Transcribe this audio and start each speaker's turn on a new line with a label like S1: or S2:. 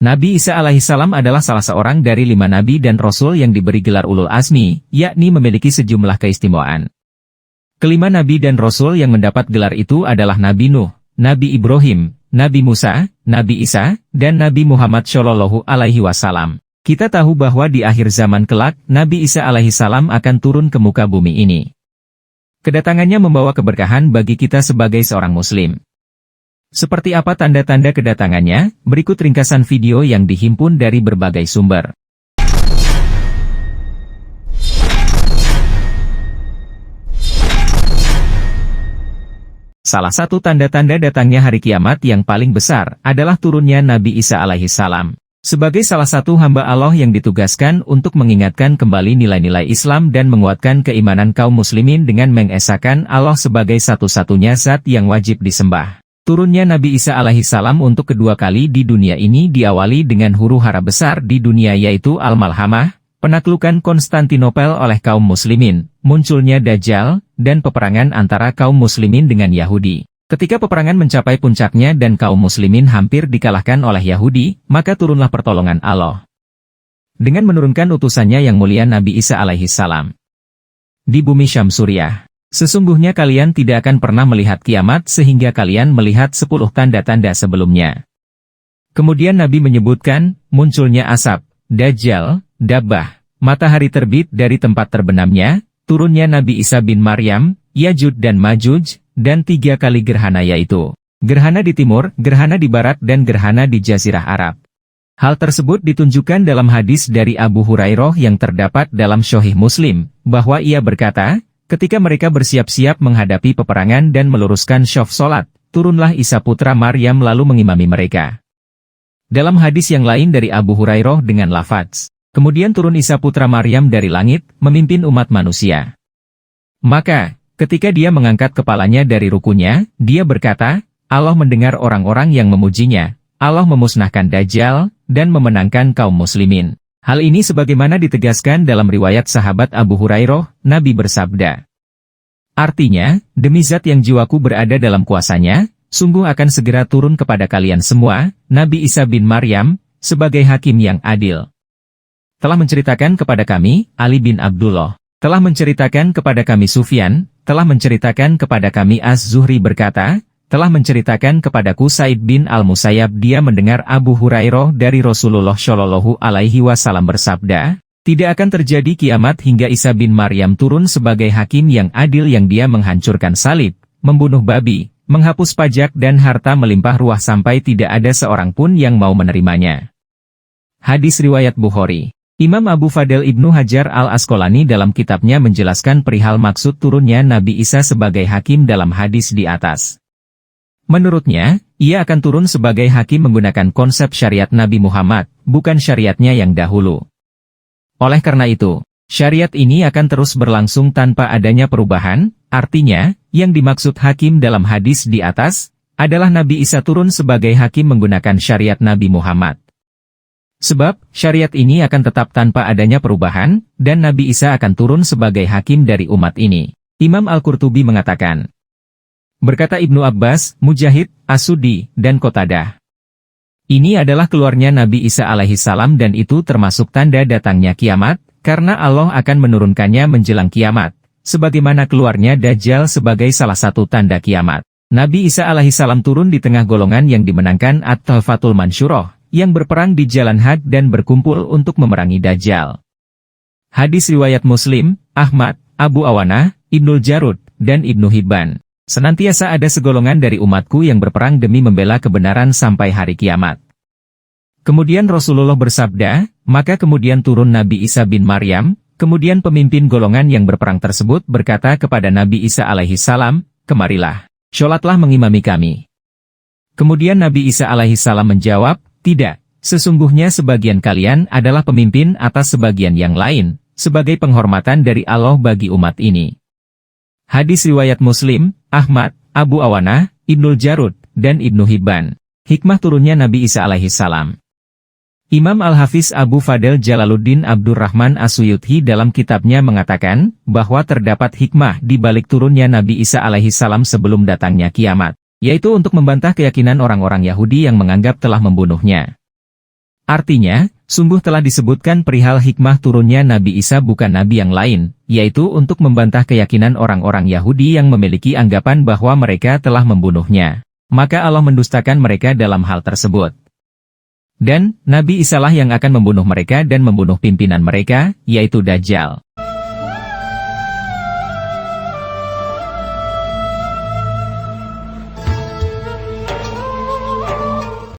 S1: Nabi Isa alaihissalam adalah salah seorang dari 5 nabi dan rasul yang diberi gelar ulul azmi, yakni memiliki sejumlah keistimewaan. Kelima nabi dan rasul yang mendapat gelar itu adalah Nabi Nuh, Nabi Ibrahim, Nabi Musa, Nabi Isa, dan Nabi Muhammad Shallallahu Alaihi Wasallam. Kita tahu bahwa di akhir zaman kelak, Nabi Isa alaihissalam akan turun ke muka bumi ini. Kedatangannya membawa keberkahan bagi kita sebagai seorang muslim. Seperti apa tanda-tanda kedatangannya? Berikut ringkasan video yang dihimpun dari berbagai sumber. Salah satu tanda-tanda datangnya hari kiamat yang paling besar adalah turunnya Nabi Isa alaihissalam. Sebagai salah satu hamba Allah yang ditugaskan untuk mengingatkan kembali nilai-nilai Islam dan menguatkan keimanan kaum muslimin dengan mengesahkan Allah sebagai satu-satunya zat yang wajib disembah. Turunnya Nabi Isa alaihissalam untuk kedua kali di dunia ini diawali dengan huru-hara besar di dunia yaitu Al-Malhamah, penaklukan Konstantinopel oleh kaum muslimin, munculnya Dajjal, dan peperangan antara kaum muslimin dengan Yahudi. Ketika peperangan mencapai puncaknya dan kaum muslimin hampir dikalahkan oleh Yahudi, maka turunlah pertolongan Allah dengan menurunkan utusannya yang mulia Nabi Isa alaihissalam. Di bumi Syam Suriah. Sesungguhnya kalian tidak akan pernah melihat kiamat sehingga kalian melihat 10 tanda-tanda sebelumnya. Kemudian Nabi menyebutkan, munculnya asap, Dajjal, Dabbah, matahari terbit dari tempat terbenamnya, turunnya Nabi Isa bin Maryam, Yajud dan Majuj, dan 3 kali gerhana yaitu, gerhana di timur, gerhana di barat dan gerhana di Jazirah Arab. Hal tersebut ditunjukkan dalam hadis dari Abu Hurairah yang terdapat dalam Sahih Muslim, bahwa ia berkata, ketika mereka bersiap-siap menghadapi peperangan dan meluruskan syaf solat, turunlah Isa putra Maryam lalu mengimami mereka. Dalam hadis yang lain dari Abu Hurairah dengan lafaz, kemudian turun Isa putra Maryam dari langit, memimpin umat manusia. Maka, ketika dia mengangkat kepalanya dari rukunya, dia berkata, Allah mendengar orang-orang yang memujinya, Allah memusnahkan Dajjal, dan memenangkan kaum muslimin. Hal ini sebagaimana ditegaskan dalam riwayat sahabat Abu Hurairah, Nabi bersabda. Artinya, demi zat yang jiwaku berada dalam kuasanya, sungguh akan segera turun kepada kalian semua, Nabi Isa bin Maryam, sebagai hakim yang adil. Telah menceritakan kepada kami, Ali bin Abdullah. Telah menceritakan kepada kami Sufyan, telah menceritakan kepada kami Az-Zuhri berkata, telah menceritakan kepadaku Said bin Al-Musayyab dia mendengar Abu Hurairah dari Rasulullah Shallallahu Alaihi Wasallam bersabda, tidak akan terjadi kiamat hingga Isa bin Maryam turun sebagai hakim yang adil yang dia menghancurkan salib, membunuh babi, menghapus pajak dan harta melimpah ruah sampai tidak ada seorang pun yang mau menerimanya. Hadis riwayat Bukhari. Imam Abu Fadl Ibnu Hajar Al-Asqalani dalam kitabnya menjelaskan perihal maksud turunnya Nabi Isa sebagai hakim dalam hadis di atas. Menurutnya, ia akan turun sebagai hakim menggunakan konsep syariat Nabi Muhammad, bukan syariatnya yang dahulu. Oleh karena itu, syariat ini akan terus berlangsung tanpa adanya perubahan, artinya, yang dimaksud hakim dalam hadis di atas, adalah Nabi Isa turun sebagai hakim menggunakan syariat Nabi Muhammad. Sebab, syariat ini akan tetap tanpa adanya perubahan, dan Nabi Isa akan turun sebagai hakim dari umat ini. Imam Al-Qurtubi mengatakan, berkata Ibnu Abbas, Mujahid, As-Sudi, dan Qatadah. Ini adalah keluarnya Nabi Isa alaihissalam dan itu termasuk tanda datangnya kiamat, karena Allah akan menurunkannya menjelang kiamat, sebagaimana keluarnya Dajjal sebagai salah satu tanda kiamat. Nabi Isa alaihissalam turun di tengah golongan yang dimenangkan At-Taifatul Mansyurah, yang berperang di jalan hak dan berkumpul untuk memerangi Dajjal. Hadis riwayat Muslim, Ahmad, Abu Awanah, Ibnul Jarud, dan Ibnu Hibban. Senantiasa ada segolongan dari umatku yang berperang demi membela kebenaran sampai hari kiamat. Kemudian Rasulullah bersabda, maka kemudian turun Nabi Isa bin Maryam, kemudian pemimpin golongan yang berperang tersebut berkata kepada Nabi Isa alaihissalam, kemarilah, sholatlah mengimami kami. Kemudian Nabi Isa alaihissalam menjawab, tidak, sesungguhnya sebagian kalian adalah pemimpin atas sebagian yang lain, sebagai penghormatan dari Allah bagi umat ini. Hadis riwayat Muslim, Ahmad, Abu Awanah, Ibnul Jarud, dan Ibnu Hibban. Hikmah turunnya Nabi Isa alaihissalam. Imam Al-Hafiz Abu Fadl Jalaluddin Abdurrahman As-Suyuti dalam kitabnya mengatakan, bahwa terdapat hikmah di balik turunnya Nabi Isa alaihissalam sebelum datangnya kiamat, yaitu untuk membantah keyakinan orang-orang Yahudi yang menganggap telah membunuhnya. Artinya, sungguh telah disebutkan perihal hikmah turunnya Nabi Isa bukan nabi yang lain, yaitu untuk membantah keyakinan orang-orang Yahudi yang memiliki anggapan bahwa mereka telah membunuhnya. Maka Allah mendustakan mereka dalam hal tersebut. Dan, Nabi Isa lah yang akan membunuh mereka dan membunuh pimpinan mereka, yaitu Dajjal.